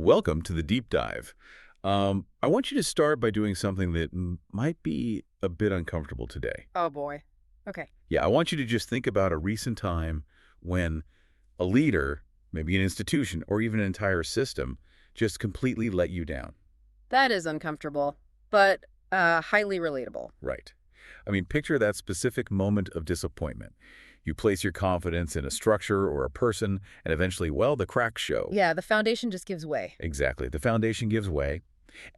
Welcome to the deep dive. I want you to start by doing something that might be a bit uncomfortable today. Oh boy. Okay. Yeah, I want you to just think about a recent time when a leader, maybe an institution or even an entire system, just completely let you down. That is uncomfortable, but highly relatable. Right. I mean, picture that specific moment of disappointment. You place your confidence in a structure or a person, and eventually, well, the cracks show. Yeah, the foundation just gives way. Exactly. The foundation gives way.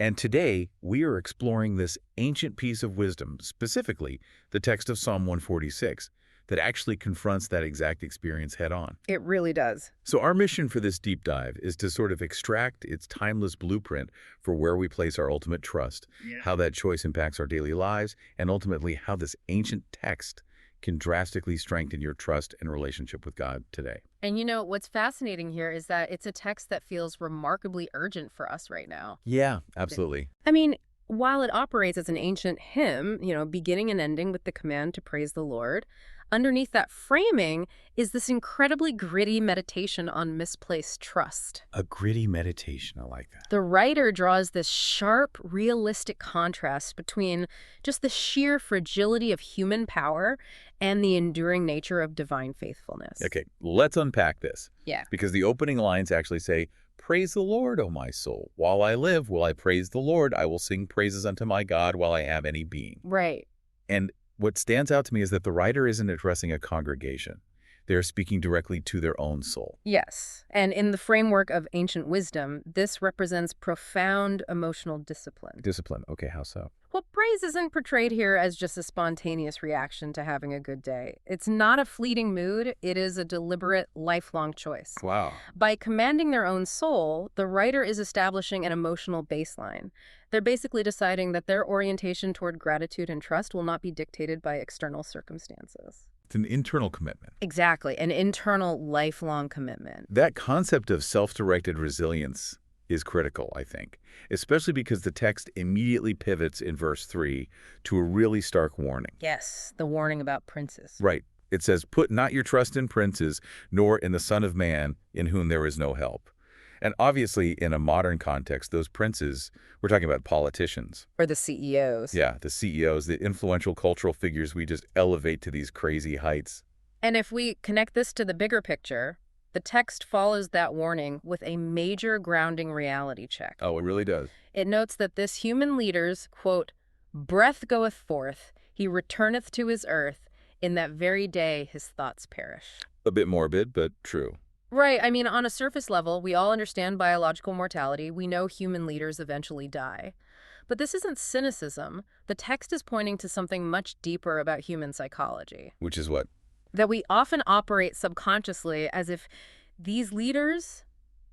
And today, we are exploring this ancient piece of wisdom, specifically the text of Psalm 146, that actually confronts that exact experience head on. It really does. So our mission for this deep dive is to sort of extract its timeless blueprint for where we place our ultimate trust, how that choice impacts our daily lives, and ultimately how this ancient text can drastically strengthen your trust and relationship with God today. And you know, what's fascinating here is that it's a text that feels remarkably urgent for us right now. Yeah, absolutely. I mean, while it operates as an ancient hymn, beginning and ending with the command to praise the Lord, underneath that framing is this incredibly gritty meditation on misplaced trust. A gritty meditation, I like that. The writer draws this sharp, realistic contrast between just the sheer fragility of human power and the enduring nature of divine faithfulness. Okay, let's unpack this. Yeah. Because the opening lines actually say, "Praise the Lord, O my soul. While I live, will I praise the Lord. I will sing praises unto my God while I have any being." Right. And what stands out to me is that the writer isn't addressing a congregation. They're speaking directly to their own soul. Yes. And in the framework of ancient wisdom, this represents profound emotional discipline. Discipline. Okay, how so? Well, praise isn't portrayed here as just a spontaneous reaction to having a good day. It's not a fleeting mood. It is a deliberate, lifelong choice. Wow. By commanding their own soul, the writer is establishing an emotional baseline. They're basically deciding that their orientation toward gratitude and trust will not be dictated by external circumstances. It's an internal commitment. Exactly, an internal, lifelong commitment. That concept of self-directed resilience is critical, I think, especially because the text immediately pivots in verse 3 to a really stark warning. Yes, the warning about princes. Right. It says, "Put not your trust in princes, nor in the Son of Man, in whom there is no help." And obviously, in a modern context, those princes, we're talking about politicians. Or the CEOs. Yeah, the CEOs, the influential cultural figures we just elevate to these crazy heights. And if we connect this to the bigger picture, the text follows that warning with a major grounding reality check. Oh, it really does. It notes that this human leader's, quote, breath goeth forth, he returneth to his earth, in that very day his thoughts perish. A bit morbid, but true. Right. I mean, on a surface level, we all understand biological mortality. We know human leaders eventually die. But this isn't cynicism. The text is pointing to something much deeper about human psychology. Which is what? That we often operate subconsciously as if these leaders,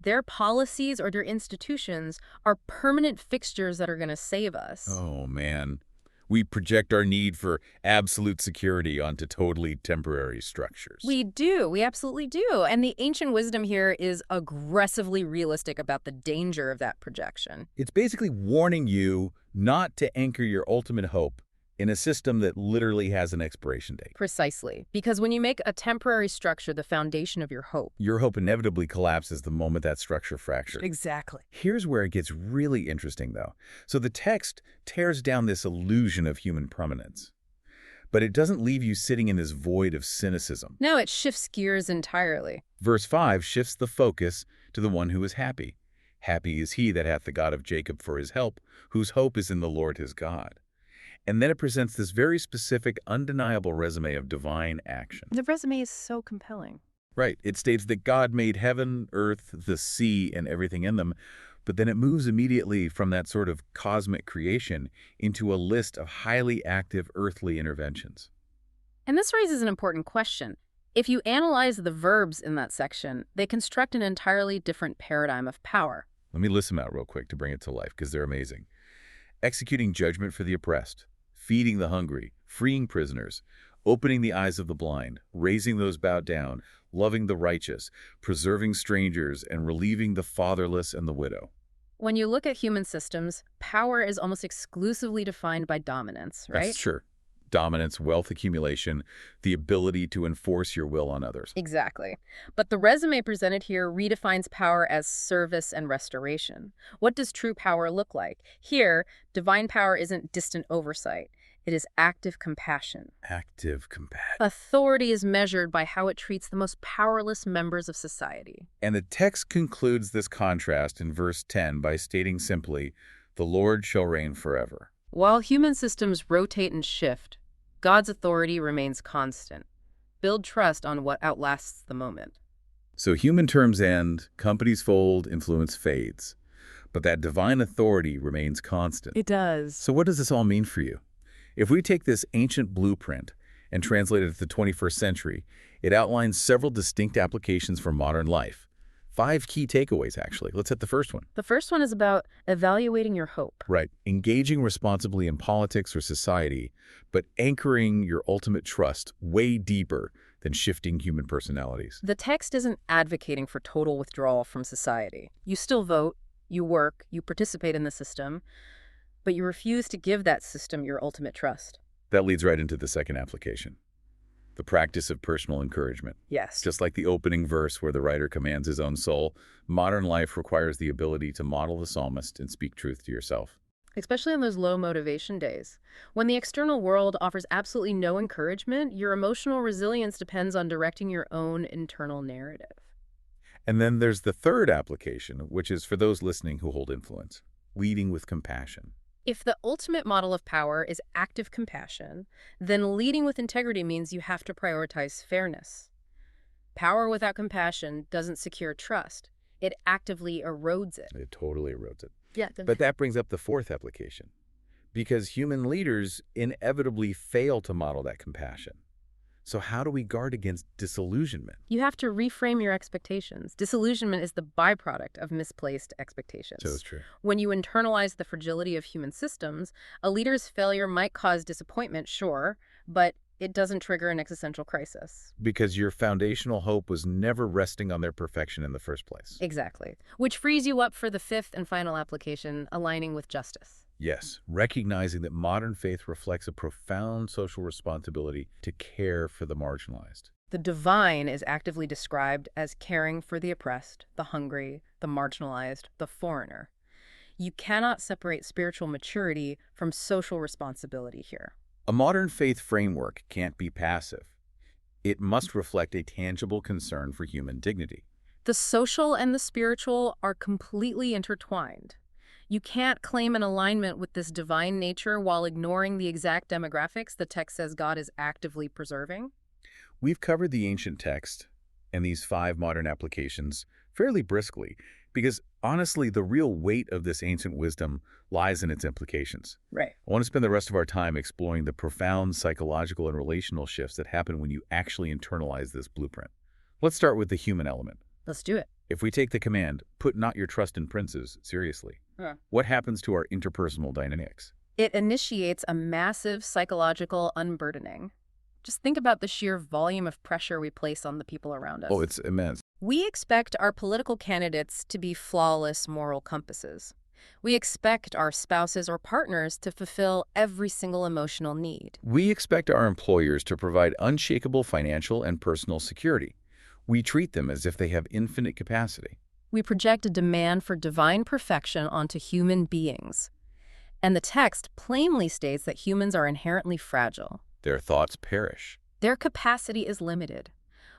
their policies or their institutions are permanent fixtures that are going to save us. Oh, man. We project our need for absolute security onto totally temporary structures. We do. We absolutely do. And the ancient wisdom here is aggressively realistic about the danger of that projection. It's basically warning you not to anchor your ultimate hope in a system that literally has an expiration date. Precisely. Because when you make a temporary structure the foundation of your hope. Your hope inevitably collapses the moment that structure fractures. Exactly. Here's where it gets really interesting, though. So the text tears down this illusion of human permanence. But it doesn't leave you sitting in this void of cynicism. No, it shifts gears entirely. Verse 5 shifts the focus to the one who is happy. Happy is he that hath the God of Jacob for his help, whose hope is in the Lord his God. And then it presents this very specific, undeniable resume of divine action. The resume is so compelling. Right. It states that God made heaven, earth, the sea, and everything in them, but then it moves immediately from that sort of cosmic creation into a list of highly active earthly interventions. And this raises an important question. If you analyze the verbs in that section, they construct an entirely different paradigm of power. Let me list them out real quick to bring it to life, because they're amazing. Executing judgment for the oppressed, feeding the hungry, freeing prisoners, opening the eyes of the blind, raising those bowed down, loving the righteous, preserving strangers, and relieving the fatherless and the widow. When you look at human systems, power is almost exclusively defined by dominance, right? That's sure. dominance, wealth accumulation, the ability to enforce your will on others. Exactly. But the resume presented here redefines power as service and restoration. What does true power look like? Here, divine power isn't distant oversight. It is active compassion. Active compassion. Authority is measured by how it treats the most powerless members of society. And the text concludes this contrast in verse 10 by stating simply, "The Lord shall reign forever." While human systems rotate and shift, God's authority remains constant. Build trust on what outlasts the moment. So human terms end, companies fold, influence fades. But that divine authority remains constant. It does. So what does this all mean for you? If we take this ancient blueprint and translate it to the 21st century, it outlines several distinct applications for modern life. 5 key takeaways, actually. Let's hit the first one. The first one is about evaluating your hope. Right. Engaging responsibly in politics or society, but anchoring your ultimate trust way deeper than shifting human personalities. The text isn't advocating for total withdrawal from society. You still vote, you work, you participate in the system, but you refuse to give that system your ultimate trust. That leads right into the second application. The practice of personal encouragement. Yes. Just like the opening verse where the writer commands his own soul, modern life requires the ability to model the psalmist and speak truth to yourself. Especially on those low motivation days. When the external world offers absolutely no encouragement, your emotional resilience depends on directing your own internal narrative. And then there's the third application, which is for those listening who hold influence, leading with compassion. If the ultimate model of power is active compassion, then leading with integrity means you have to prioritize fairness. Power without compassion doesn't secure trust. It actively erodes it. It totally erodes it. Yeah. But that brings up the fourth application, because human leaders inevitably fail to model that compassion. So how do we guard against disillusionment? You have to reframe your expectations. Disillusionment is the byproduct of misplaced expectations. So it's true. When you internalize the fragility of human systems, a leader's failure might cause disappointment, sure, but it doesn't trigger an existential crisis. Because your foundational hope was never resting on their perfection in the first place. Exactly. Which frees you up for the fifth and final application, aligning with justice. Yes, recognizing that modern faith reflects a profound social responsibility to care for the marginalized. The divine is actively described as caring for the oppressed, the hungry, the marginalized, the foreigner. You cannot separate spiritual maturity from social responsibility here. A modern faith framework can't be passive. It must reflect a tangible concern for human dignity. The social and the spiritual are completely intertwined. You can't claim an alignment with this divine nature while ignoring the exact demographics the text says God is actively preserving. We've covered the ancient text and these 5 modern applications fairly briskly because, honestly, the real weight of this ancient wisdom lies in its implications. Right. I want to spend the rest of our time exploring the profound psychological and relational shifts that happen when you actually internalize this blueprint. Let's start with the human element. Let's do it. If we take the command, "Put not your trust in princes," seriously, what happens to our interpersonal dynamics? It initiates a massive psychological unburdening. Just think about the sheer volume of pressure we place on the people around us. Oh, it's immense. We expect our political candidates to be flawless moral compasses. We expect our spouses or partners to fulfill every single emotional need. We expect our employers to provide unshakable financial and personal security. We treat them as if they have infinite capacity. We project a demand for divine perfection onto human beings. And the text plainly states that humans are inherently fragile. Their thoughts perish. Their capacity is limited.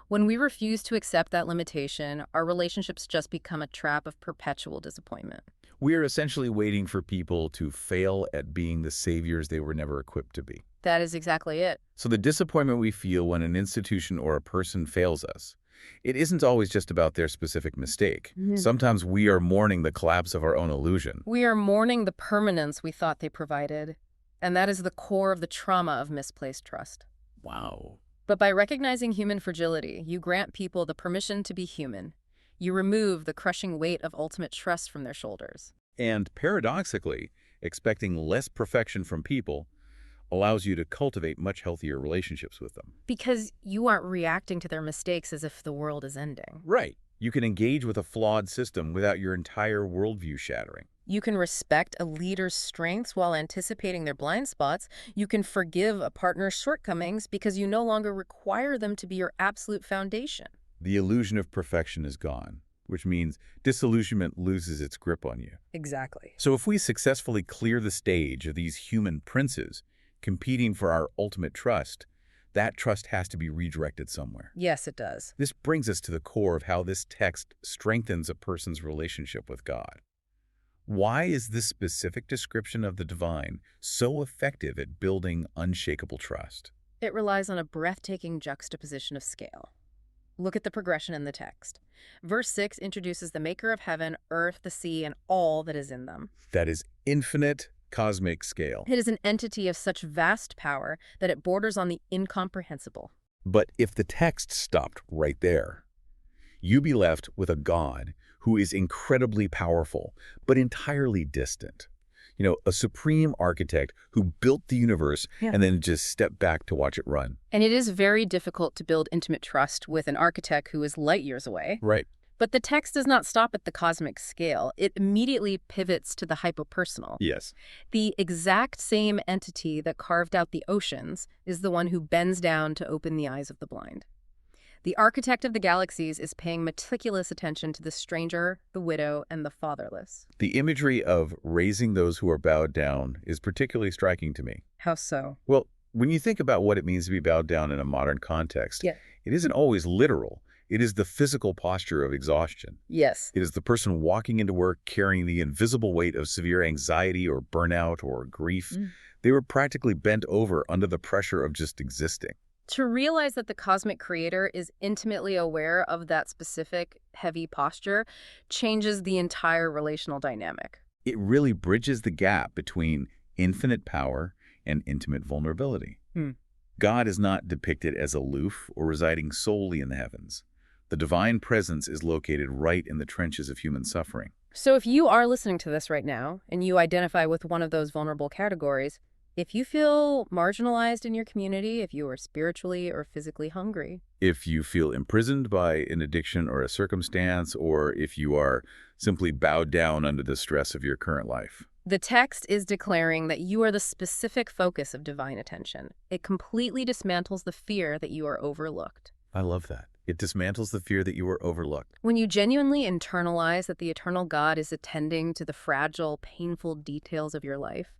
When we refuse to accept that limitation, our relationships just become a trap of perpetual disappointment. We are essentially waiting for people to fail at being the saviors they were never equipped to be. That is exactly it. So the disappointment we feel when an institution or a person fails us, it isn't always just about their specific mistake. Sometimes we are mourning the collapse of our own illusion. We are mourning the permanence we thought they provided, and that is the core of the trauma of misplaced trust. Wow. But by recognizing human fragility, you grant people the permission to be human. You remove the crushing weight of ultimate trust from their shoulders. And paradoxically, expecting less perfection from people allows you to cultivate much healthier relationships with them. Because you aren't reacting to their mistakes as if the world is ending. Right. You can engage with a flawed system without your entire worldview shattering. You can respect a leader's strengths while anticipating their blind spots. You can forgive a partner's shortcomings because you no longer require them to be your absolute foundation. The illusion of perfection is gone, which means disillusionment loses its grip on you. Exactly. So if we successfully clear the stage of these human princes competing for our ultimate trust, that trust has to be redirected somewhere. Yes, it does. This brings us to the core of how this text strengthens a person's relationship with God. Why is this specific description of the divine so effective at building unshakable trust? It relies on a breathtaking juxtaposition of scale. Look at the progression in the text. Verse 6 introduces the maker of heaven, earth, the sea, and all that is in them. That is infinite cosmic scale. It is an entity of such vast power that it borders on the incomprehensible. But if the text stopped right there, you'd be left with a God who is incredibly powerful, but entirely distant. You know, a supreme architect who built the universe and then just stepped back to watch it run. And it is very difficult to build intimate trust with an architect who is light years away. Right. But the text does not stop at the cosmic scale. It immediately pivots to the hypopersonal. Yes. The exact same entity that carved out the oceans is the one who bends down to open the eyes of the blind. The architect of the galaxies is paying meticulous attention to the stranger, the widow, and the fatherless. The imagery of raising those who are bowed down is particularly striking to me. How so? Well, when you think about what it means to be bowed down in a modern context, Yeah. it isn't always literal. It is the physical posture of exhaustion. Yes. It is the person walking into work carrying the invisible weight of severe anxiety or burnout or grief. They were practically bent over under the pressure of just existing. To realize that the cosmic creator is intimately aware of that specific heavy posture changes the entire relational dynamic. It really bridges the gap between infinite power and intimate vulnerability. God is not depicted as aloof or residing solely in the heavens. The divine presence is located right in the trenches of human suffering. So if you are listening to this right now and you identify with one of those vulnerable categories, if you feel marginalized in your community, if you are spiritually or physically hungry, If you feel imprisoned by an addiction or a circumstance, or if you are simply bowed down under the stress of your current life. the text is declaring that you are the specific focus of divine attention. It completely dismantles the fear that you are overlooked. I love that. It dismantles the fear that you were overlooked. When you genuinely internalize that the eternal God is attending to the fragile, painful details of your life,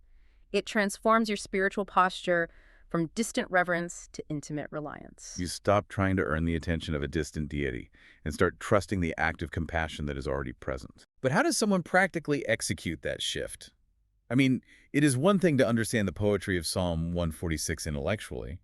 it transforms your spiritual posture from distant reverence to intimate reliance. You stop trying to earn the attention of a distant deity and start trusting the active compassion that is already present. But how does someone practically execute that shift? I mean, it is one thing to understand the poetry of Psalm 146 intellectually,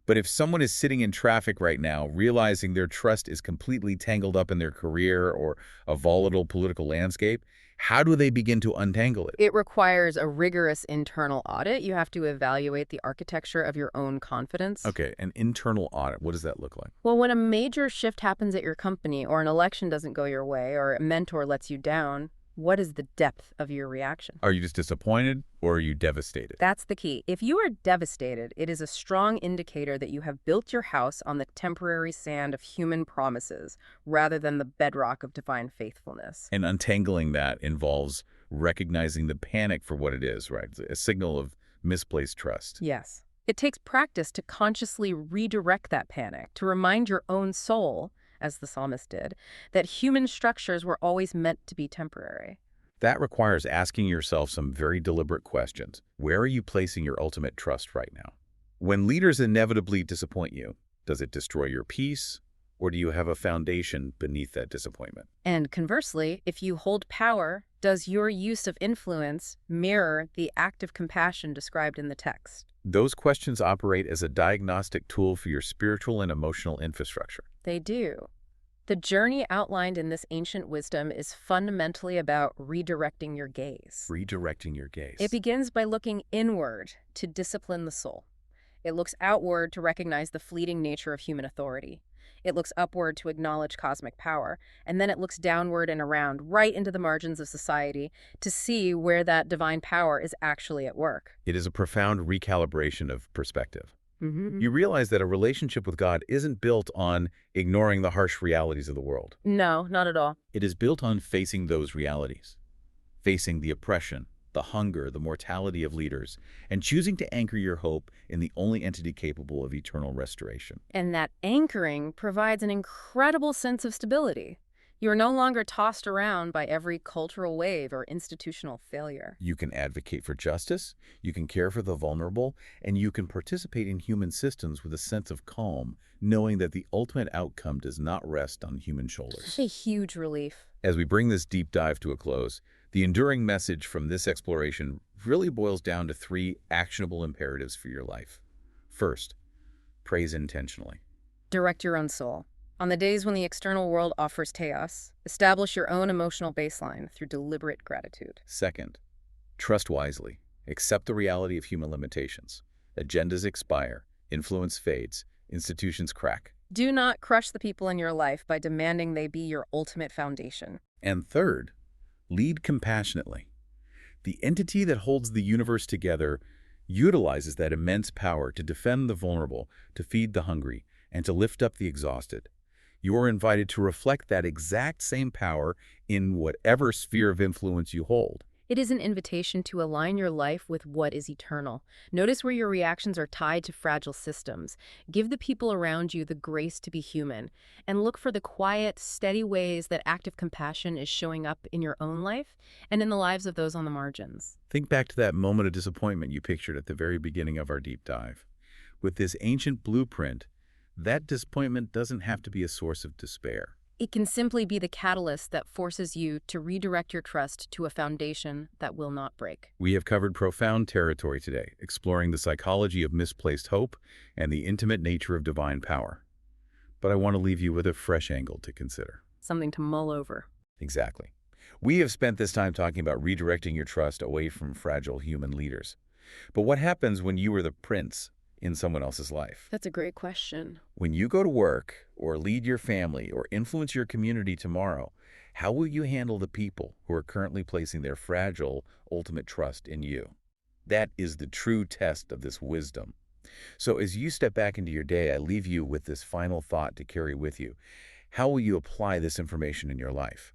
but if someone is sitting in traffic right now, realizing their trust is completely tangled up in their career or a volatile political landscape, how do they begin to untangle it? It requires a rigorous internal audit. You have to evaluate the architecture of your own confidence. Okay, an internal audit, what does that look like? Well, when a major shift happens at your company, or an election doesn't go your way, or a mentor lets you down, what is the depth of your reaction? Are you just disappointed or are you devastated? That's the key. If you are devastated, it is a strong indicator that you have built your house on the temporary sand of human promises rather than the bedrock of divine faithfulness. And untangling that involves recognizing the panic for what it is, right? A signal of misplaced trust. Yes. It takes practice to consciously redirect that panic, to remind your own soul, as the psalmist did, that human structures were always meant to be temporary. That requires asking yourself some very deliberate questions. Where are you placing your ultimate trust right now? When leaders inevitably disappoint you, does it destroy your peace, or do you have a foundation beneath that disappointment? And conversely, if you hold power, does your use of influence mirror the act of compassion described in the text? Those questions operate as a diagnostic tool for your spiritual and emotional infrastructure. They do. The journey outlined in this ancient wisdom is fundamentally about redirecting your gaze. Redirecting your gaze. It begins by looking inward to discipline the soul. It looks outward to recognize the fleeting nature of human authority. It looks upward to acknowledge cosmic power, and then it looks downward and around, right into the margins of society, to see where that divine power is actually at work. It is a profound recalibration of perspective. You realize that a relationship with God isn't built on ignoring the harsh realities of the world. No, not at all. It is built on facing those realities, facing the oppression, the hunger, the mortality of leaders, and choosing to anchor your hope in the only entity capable of eternal restoration. And that anchoring provides an incredible sense of stability. You are no longer tossed around by every cultural wave or institutional failure. You can advocate for justice, you can care for the vulnerable, and you can participate in human systems with a sense of calm, knowing that the ultimate outcome does not rest on human shoulders. It's a huge relief. As we bring this deep dive to a close, the enduring message from this exploration really boils down to 3 actionable imperatives for your life. First, praise intentionally. Direct your own soul. On the days when the external world offers chaos, establish your own emotional baseline through deliberate gratitude. Second, trust wisely. Accept the reality of human limitations. Agendas expire, influence fades, institutions crack. Do not crush the people in your life by demanding they be your ultimate foundation. And third, lead compassionately. The entity that holds the universe together utilizes that immense power to defend the vulnerable, to feed the hungry, and to lift up the exhausted. You are invited to reflect that exact same power in whatever sphere of influence you hold. It is an invitation to align your life with what is eternal. Notice where your reactions are tied to fragile systems. Give the people around you the grace to be human, and look for the quiet, steady ways that active compassion is showing up in your own life and in the lives of those on the margins. Think back to that moment of disappointment you pictured at the very beginning of our deep dive. With this ancient blueprint, that disappointment doesn't have to be a source of despair. It can simply be the catalyst that forces you to redirect your trust to a foundation that will not break. We have covered profound territory today, exploring the psychology of misplaced hope and the intimate nature of divine power. But I want to leave you with a fresh angle to consider. Something to mull over. Exactly. We have spent this time talking about redirecting your trust away from fragile human leaders. But what happens when you are the prince in someone else's life? That's a great question. When you go to work or lead your family or influence your community tomorrow, how will you handle the people who are currently placing their fragile, ultimate trust in you? That is the true test of this wisdom. So as you step back into your day, I leave you with this final thought to carry with you. How will you apply this information in your life?